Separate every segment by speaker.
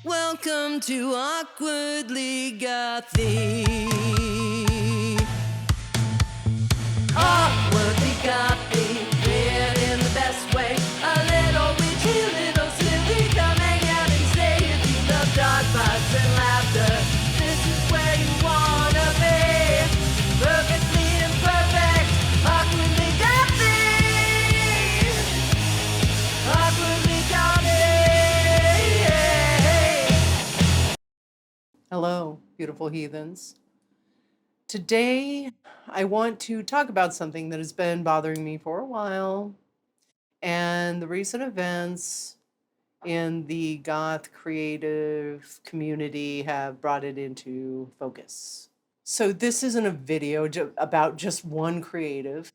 Speaker 1: Welcome to Awkwardly Gothy. Awkwardly Gothy, weird in the best way. A little witchy, a little silly. Come hang out and stay if you love dog bites and laughter. This is where you wanna be. Perfectly imperfect, awkwardly Gothy. Awkwardly Gothy.
Speaker 2: Hello, beautiful heathens. Today, I want to talk about something that has been bothering me for a while, and the recent events in the goth creative community have brought it into focus. So, this isn't a video about just one creative,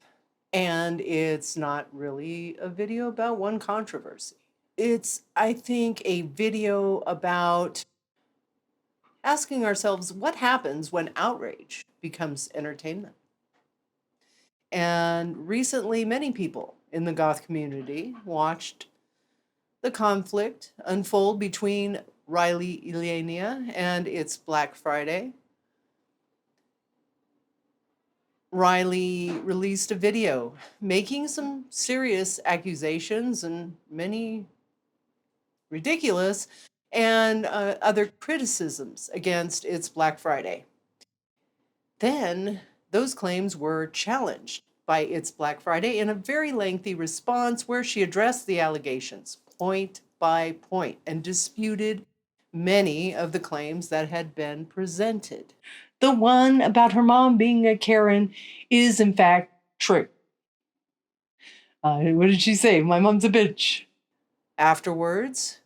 Speaker 2: and it's not really a video about one controversy. It's, I think, a video about asking ourselves what happens when outrage becomes entertainment. And recently, many people in the goth community watched the conflict unfold between Riley Elenia and It's Black Friday. Riley released a video making some serious accusations and many ridiculous and other criticisms against It's Black Friday. Then those claims were challenged by It's Black Friday in a very lengthy response where she addressed the allegations point by point and disputed many of the claims that had been presented. The one about her mom being a Karen is, in fact, true. What did she say? My mom's a bitch. Afterwards,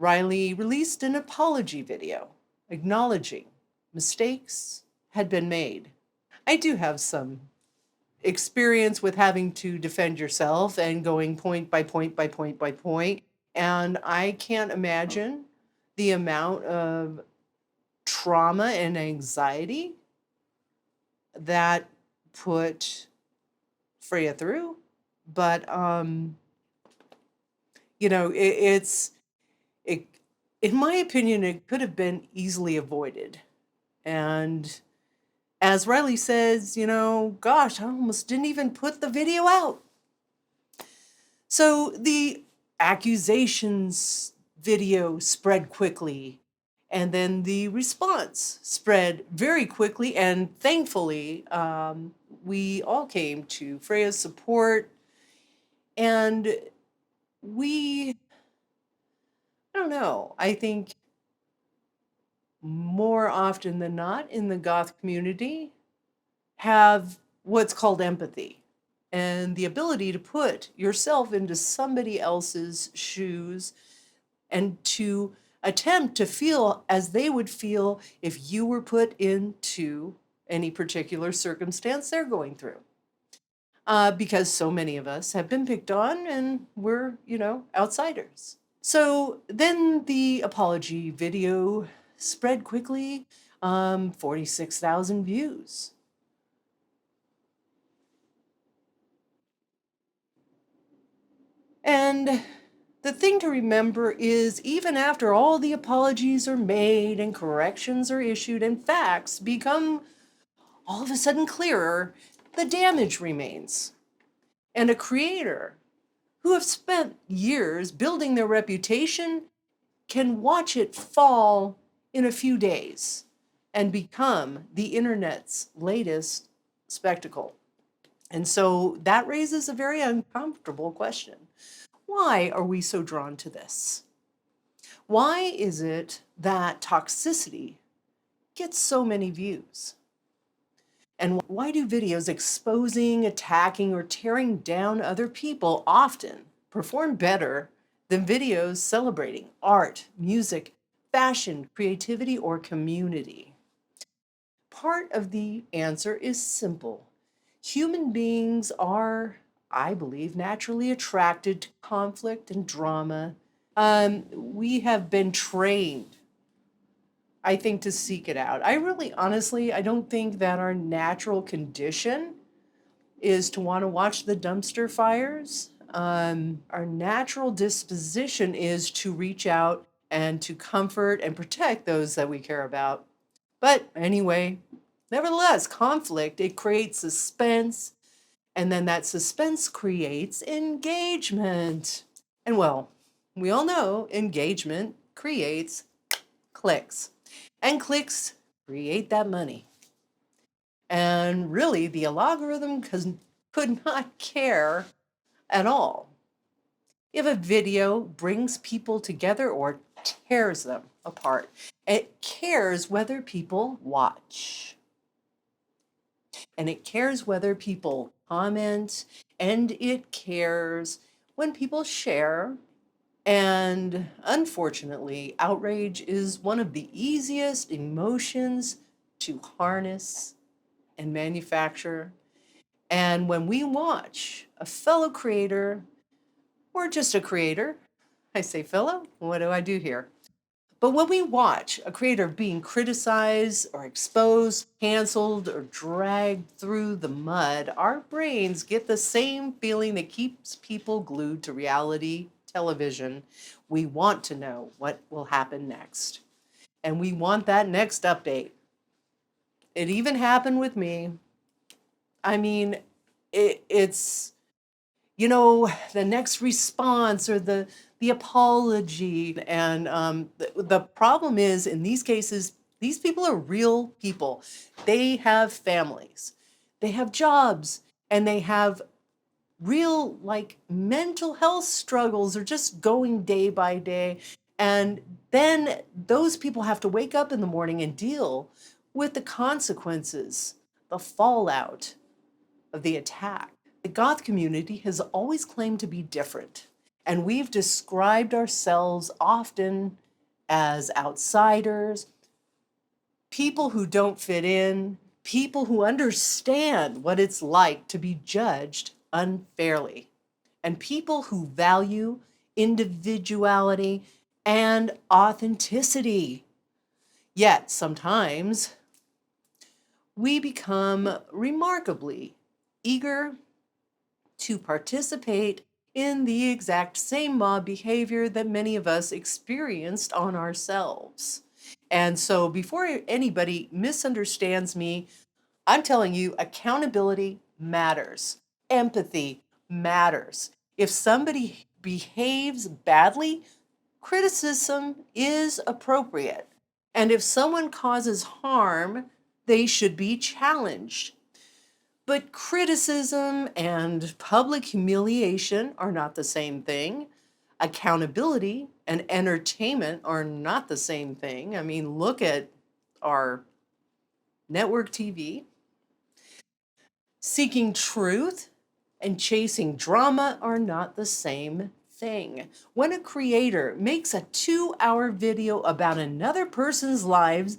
Speaker 2: Riley released an apology video acknowledging mistakes had been made. I do have some experience with having to defend yourself and going point by point by point by point. And I can't imagine the amount of trauma and anxiety that put Freya through. But, in my opinion, it could have been easily avoided. And as Riley says, gosh, I almost didn't even put the video out. So the accusations video spread quickly, and then the response spread very quickly. And thankfully, we all came to Freya's support. And I don't know, I think more often than not in the goth community have what's called empathy and the ability to put yourself into somebody else's shoes and to attempt to feel as they would feel if you were put into any particular circumstance they're going through. Because so many of us have been picked on and we're, outsiders. So then the apology video spread quickly, 46,000 views. And the thing to remember is even after all the apologies are made and corrections are issued and facts become all of a sudden clearer, the damage remains. And a creator who have spent years building their reputation can watch it fall in a few days and become the internet's latest spectacle. And so that raises a very uncomfortable question. Why are we so drawn to this? Why is it that Toxicity gets so many views? And why do videos exposing, attacking, or tearing down other people often perform better than videos celebrating art, music, fashion, creativity, or community? Part of the answer is simple. Human beings are, I believe, naturally attracted to conflict and drama. We have been trained, I think, to seek it out. I don't think that our natural condition is to want to watch the dumpster fires. Our natural disposition is to reach out and to comfort and protect those that we care about. But anyway, nevertheless, conflict, it creates suspense, and then that suspense creates engagement. And well, we all know engagement creates clicks, and clicks create that money. And really, the algorithm could not care at all if a video brings people together or tears them apart. It cares whether people watch. And it cares whether people comment. And it cares when people share. And unfortunately, outrage is one of the easiest emotions to harness and manufacture. And when we watch a fellow creator or just a creator, I say fellow, what do I do here? But when we watch a creator being criticized or exposed, canceled, or dragged through the mud, our brains get the same feeling that keeps people glued to reality television. We want to know what will happen next. And we want that next update. It even happened with me. I mean, it's the next response or the apology. And the problem is, in these cases, these people are real people. They have families, they have jobs, and they have real mental health struggles or just going day by day. And then those people have to wake up in the morning and deal with the consequences, the fallout of the attack. The goth community has always claimed to be different, and we've described ourselves often as outsiders, people who don't fit in, people who understand what it's like to be judged unfairly, and people who value individuality and authenticity. Yet sometimes we become remarkably eager to participate in the exact same mob behavior that many of us experienced on ourselves. And so, before anybody misunderstands me, I'm telling you, accountability matters, empathy matters. If somebody behaves badly, criticism is appropriate. And if someone causes harm, they should be challenged. But criticism and public humiliation are not the same thing. Accountability and entertainment are not the same thing. I mean, look at our network TV. Seeking truth and chasing drama are not the same thing. When a creator makes a 2-hour video about another person's lives,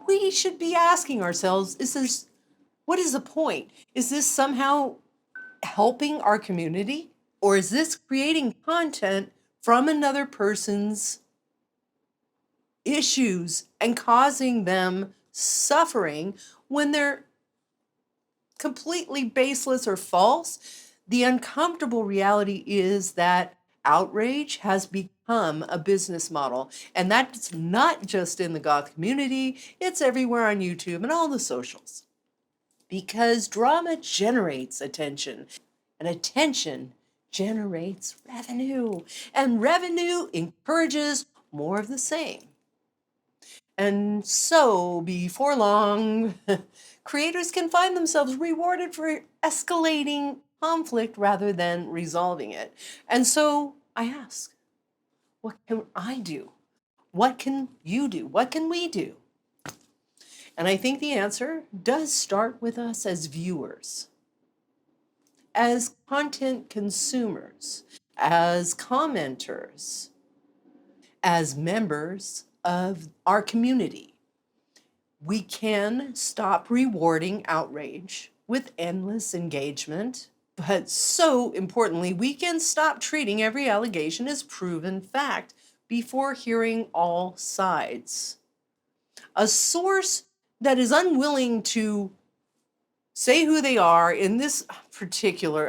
Speaker 2: we should be asking ourselves, what is the point? Is this somehow helping our community? Or is this creating content from another person's issues and causing them suffering when they're completely baseless or false? The uncomfortable reality is that outrage has become a business model. And that's not just in the goth community, it's everywhere on YouTube and all the socials. Because drama generates attention, and attention generates revenue, and revenue encourages more of the same. And so, before long, creators can find themselves rewarded for escalating conflict rather than resolving it. And so, I ask, what can I do? What can you do? What can we do? And I think the answer does start with us as viewers, as content consumers, as commenters, as members of our community. We can stop rewarding outrage with endless engagement, but so importantly, we can stop treating every allegation as proven fact before hearing all sides. A source that is unwilling to say who they are in this particular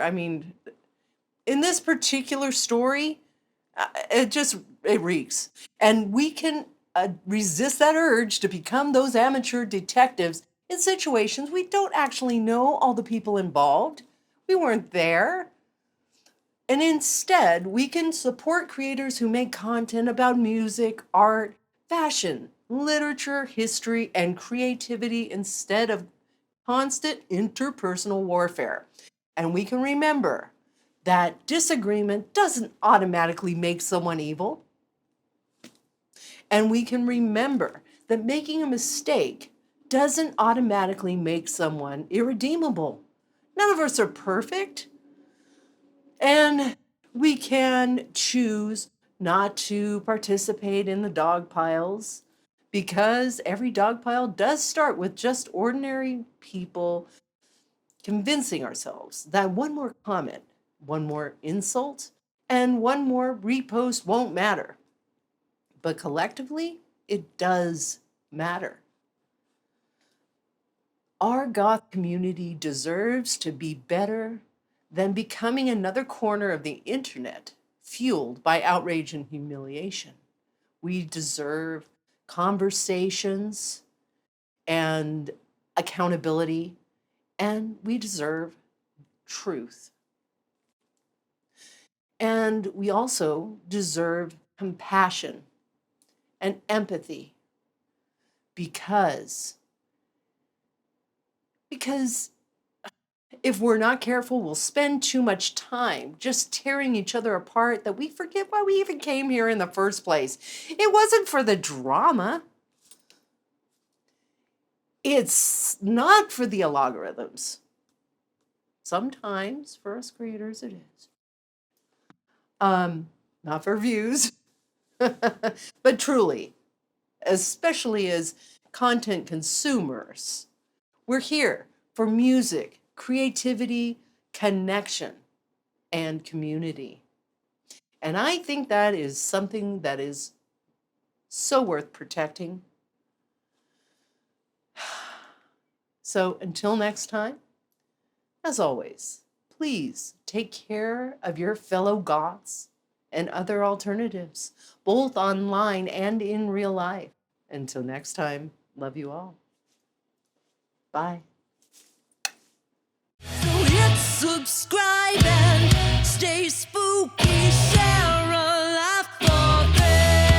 Speaker 2: story, it just It reeks. And we can resist that urge to become those amateur detectives in situations we don't actually know all the people involved. We weren't there. And instead, we can support creators who make content about music, art, fashion, literature, history, and creativity instead of constant interpersonal warfare. And we can remember that disagreement doesn't automatically make someone evil. And we can remember that making a mistake doesn't automatically make someone irredeemable. None of us are perfect. And we can choose not to participate in the dog piles because every dog pile does start with just ordinary people convincing ourselves that one more comment, one more insult, and one more repost won't matter. But collectively, it does matter. Our goth community deserves to be better than becoming another corner of the internet fueled by outrage and humiliation. We deserve conversations and accountability, and we deserve truth. And we also deserve compassion and empathy because if we're not careful, we'll spend too much time just tearing each other apart that we forget why we even came here in the first place. It wasn't for the drama. It's not for the algorithms. Sometimes for us creators it is. Not for views, but truly, especially as content consumers, we're here for music, creativity, connection, and community. And I think that is something that is so worth protecting. So until next time, as always, please take care of your fellow goths and other alternatives, both online and in real life. Until next time, love you all. Bye.
Speaker 1: So hit subscribe and stay spooky. Share a life for free.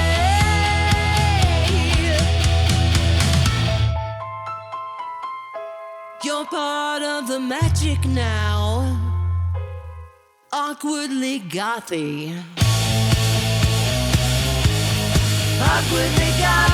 Speaker 1: You're part of the magic now. Awkwardly gothy. Awkwardly gothy.